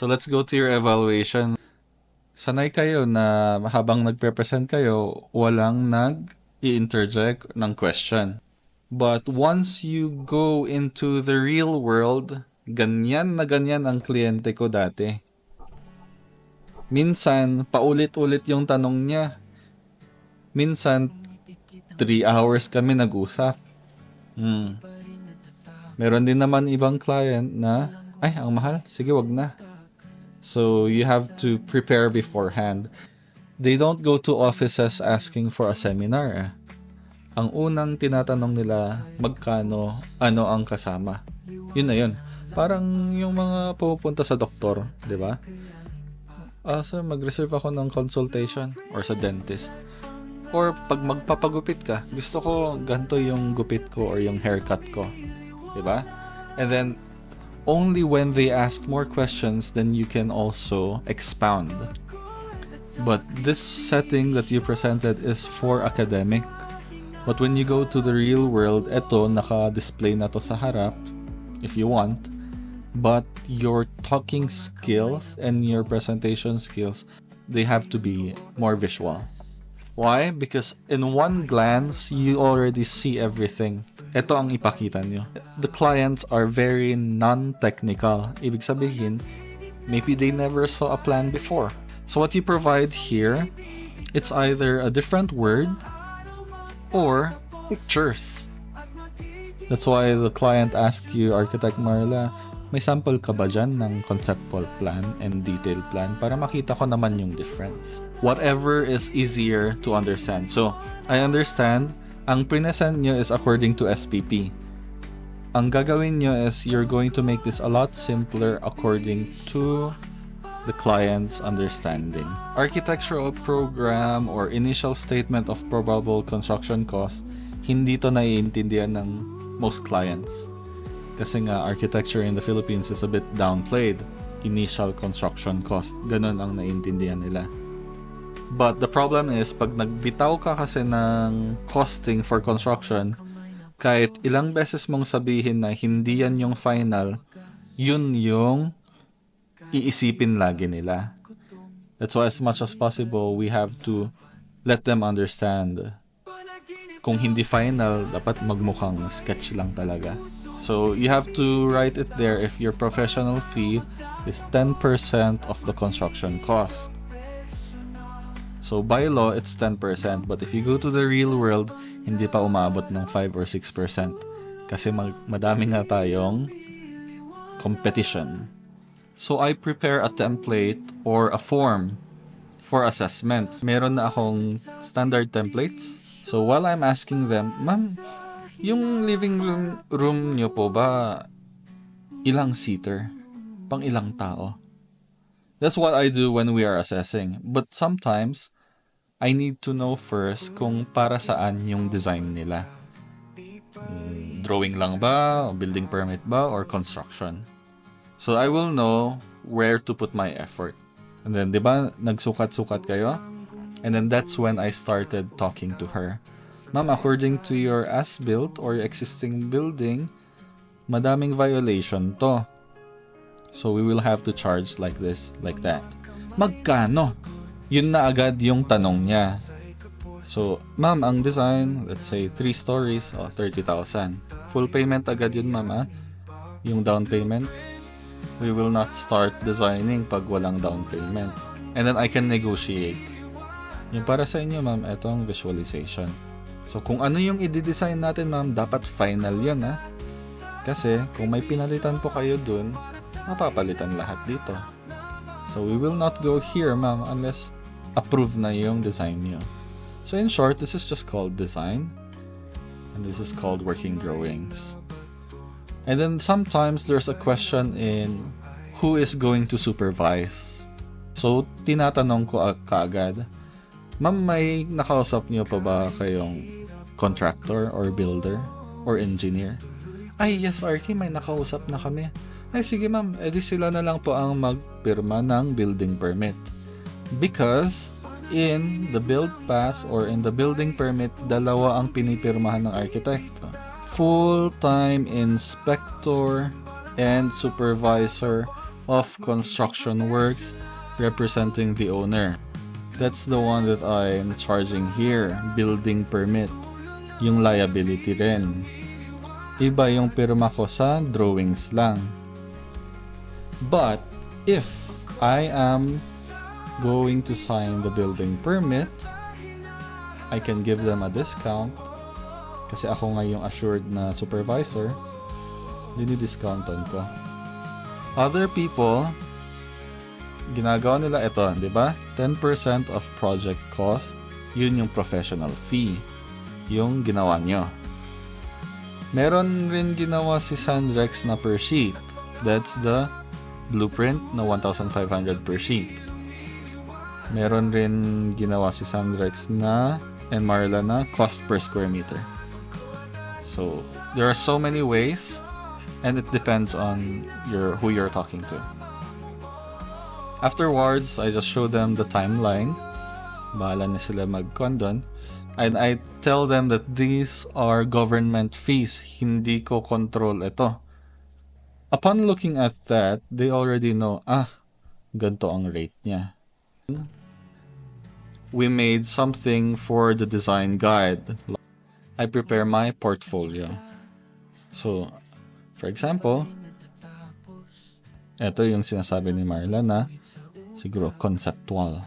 So let's go to your evaluation. Sanay kayo na habang nagpe-present kayo, walang nag-i-interject ng question. But once you go into the real world, ganyan na ganyan ang kliyente ko dati. Minsan, paulit-ulit yung tanong niya. Minsan, 3 hours kami nag-usap. Meron din naman ibang client na, ay, ang mahal, sige wag na. So, you have to prepare beforehand. They don't go to offices asking for a seminar. Ang unang tinatanong nila, magkano, ano ang kasama. Yun na yun. Parang yung mga pupunta sa doktor, di ba? So, mag-reserve ako ng consultation or sa dentist. Or pag magpapagupit ka, gusto ko ganito yung gupit ko or yung haircut ko. Diba? And then, only when they ask more questions, then you can also expound. But this setting that you presented is for academic. But when you go to the real world, eto, naka-display na to sa harap, if you want. But your talking skills and your presentation skills, they have to be more visual. Why? Because in one glance, you already see everything. Ito ang ipakita nyo. The clients are very non-technical. Ibig sabihin, maybe they never saw a plan before. So what you provide here, it's either a different word or pictures. That's why the client asks you, Architect Marla, may sample ka ba dyan ng conceptual plan and detailed plan para makita ko naman yung difference? Whatever is easier to understand. So, I understand, ang present nyo is according to SPP. Ang gagawin nyo is you're going to make this a lot simpler according to the client's understanding. Architectural program or initial statement of probable construction cost, hindi to naiintindihan ng most clients. Kasi nga, architecture in the Philippines is a bit downplayed. Initial construction cost. Ganun ang naiintindihan nila. But the problem is, pag nagbitaw ka kasi ng costing for construction, kahit ilang beses mong sabihin na hindi yan yung final, yun yung iisipin lagi nila. That's why as much as possible, we have to let them understand. Kung hindi final, dapat magmukhang sketch lang talaga. So, you have to write it there if your professional fee is 10% of the construction cost. So, by law, it's 10%. But if you go to the real world, hindi pa umabot ng 5 or 6%. Kasi madami nga tayong competition. So, I prepare a template or a form for assessment. Meron na akong standard templates. So, while I'm asking them, ma'am, yung living room nyo po ba ilang seater? Pang ilang tao? That's what I do when we are assessing. But sometimes, I need to know first kung para saan yung design nila. Drawing lang ba? Building permit ba? Or construction? So I will know where to put my effort. And then, di ba, nagsukat-sukat kayo? And then that's when I started talking to her. Ma'am, according to your as-built or existing building, madaming violation to. So we will have to charge like this, like that. Magkano? Yun na agad yung tanong niya. So, ma'am, ang design, let's say 3 stories, 30,000. Full payment agad yun, ma'am, ah? Yung down payment. We will not start designing pag walang down payment. And then I can negotiate. Yung para sa inyo, ma'am, etong visualization. So, kung ano yung i-design natin, ma'am, dapat final yun, ha? Kasi, kung may pinalitan po kayo dun, mapapalitan lahat dito. So, we will not go here, ma'am, unless approve na yung design nyo. So, in short, this is just called design. And this is called working drawings. And then, sometimes there's a question in who is going to supervise. So, tinatanong ko kaagad, ma'am, may nakausap niyo pa ba kayong contractor or builder or engineer? Ay, yes, Arki, may nakausap na kami. Ay, sige ma'am, edi sila na lang po ang magpirma ng building permit. Because in the build pass or in the building permit, dalawa ang pinipirmahan ng architect. Full-time inspector and supervisor of construction works representing the owner. That's the one that I'm charging here, building permit. Yung liability rin. Iba yung pirma ko sa drawings lang. But if I am going to sign the building permit, I can give them a discount kasi ako nga yung assured na supervisor, dinidiscountan ko. Other people, ginagawa nila ito, di ba? 10% of project cost, yun yung professional fee, yung ginawa nyo. Meron rin ginawa si Sandrex na per sheet. That's the blueprint na 1,500 per sheet. Meron rin ginawa si Sandrex na and Marla na cost per square meter. So, there are so many ways and it depends on who you're talking to. Afterwards, I just show them the timeline. Bahala na sila mag-condon. And I tell them that these are government fees. Hindi ko control ito. Upon looking at that, they already know, ganito ang rate niya. We made something for the design guide. I prepare my portfolio. So, for example, ito yung sinasabi ni Marla na siguro conceptual.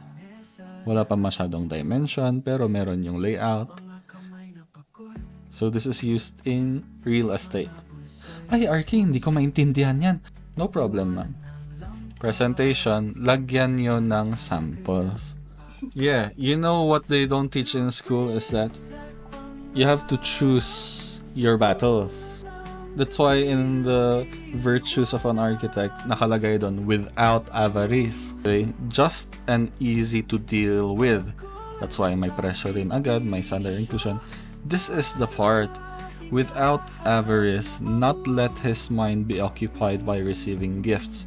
Wala pa masyadong dimension pero meron yung layout. So this is used in real estate. Ay, Arki, hindi ko maintindihan yan. No problem, ma'am. Presentation, lagyan nyo ng samples. Yeah, you know what they don't teach in school is that you have to choose your battles. That's why in the virtues of an architect, nakalagay doon, without avarice. Okay? Just and easy to deal with. That's why may pressure rin agad, may salary inclusion. This is the part. Without avarice, not let his mind be occupied by receiving gifts.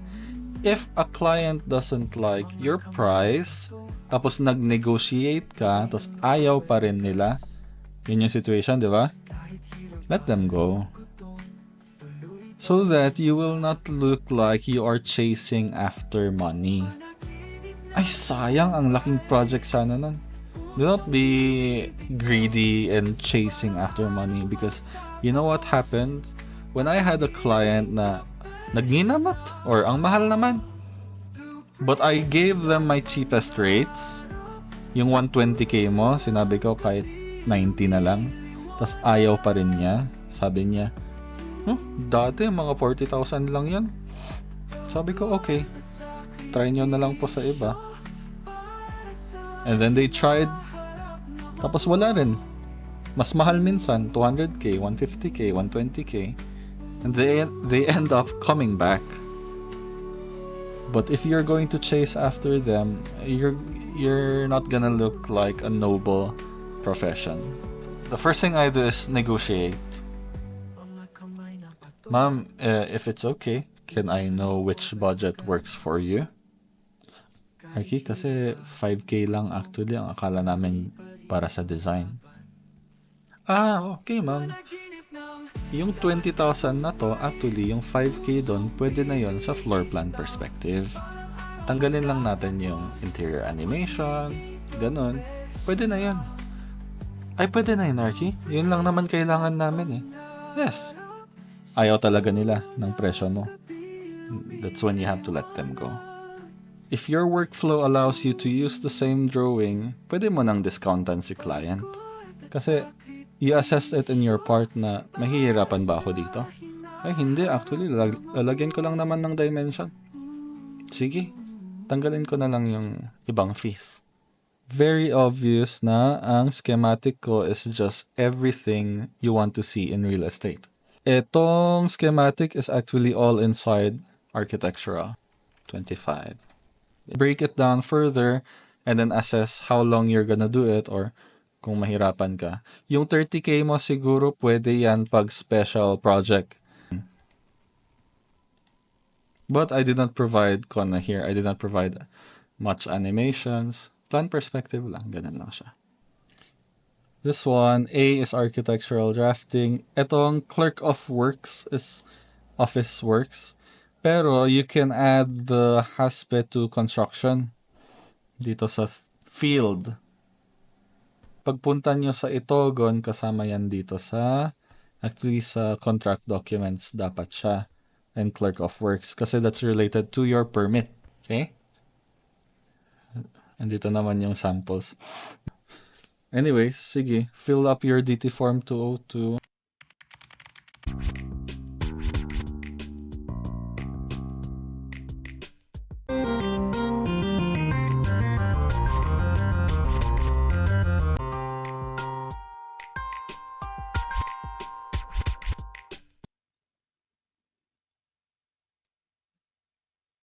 If a client doesn't like your price, tapos nag-negotiate ka, tapos ayaw pa rin nila, yun yung situation, di ba? Let them go. So that you will not look like you are chasing after money. Ay, sayang, ang laking project sana nun. Do not be greedy and chasing after money because you know what happened? When I had a client na nagninamat or ang mahal naman, but I gave them my cheapest rates, yung 120k mo, sinabi ko kahit 90 na lang, tas ayaw pa rin niya, sabi niya, dati mga 40,000 lang yan. Sabi ko, okay, try nyo na lang po sa iba. And then they tried, tapos wala rin. Mas mahal minsan, 200k, 150k, 120k. And they end up coming back. But if you're going to chase after them, you're not gonna look like a noble profession. The first thing I do is negotiate. Ma'am, if it's okay, can I know which budget works for you? Arki, kasi 5k lang actually ang akala namin para sa design. Okay ma'am. Yung 20,000 na to, actually yung 5k doon, pwede na yon sa floor plan perspective. Tanggalin lang natin yung interior animation, ganun. Pwede na yan. Ay, pwede na yun, Arki. Yun lang naman kailangan namin eh. Yes. Ayaw talaga nila ng presyo mo. That's when you have to let them go. If your workflow allows you to use the same drawing, pwede mo nang discountan si client. Kasi you assess it in your part na mahihirapan ba ako dito? Ay hindi, actually lalagyan ko lang naman ng dimension. Sige, tanggalin ko na lang yung ibang fees. Very obvious na ang schematic ko is just everything you want to see in real estate. Itong schematic is actually all inside Architectura 25. Break it down further and then assess how long you're gonna do it or kung mahirapan ka. Yung 30k mo siguro pwede yan pag special project. But I did not provide kona here. I did not provide much animations. Plan perspective lang. Ganun lang siya. This one, A is architectural drafting. Etong clerk of works is office works. Pero you can add the haspe to construction dito sa field. Pagpunta nyo sa itogon, kasama yan dito sa, actually sa contract documents dapat siya, and clerk of works, kasi that's related to your permit. Okay? Andito naman yung samples. Anyways, sige, fill up your DT form 202.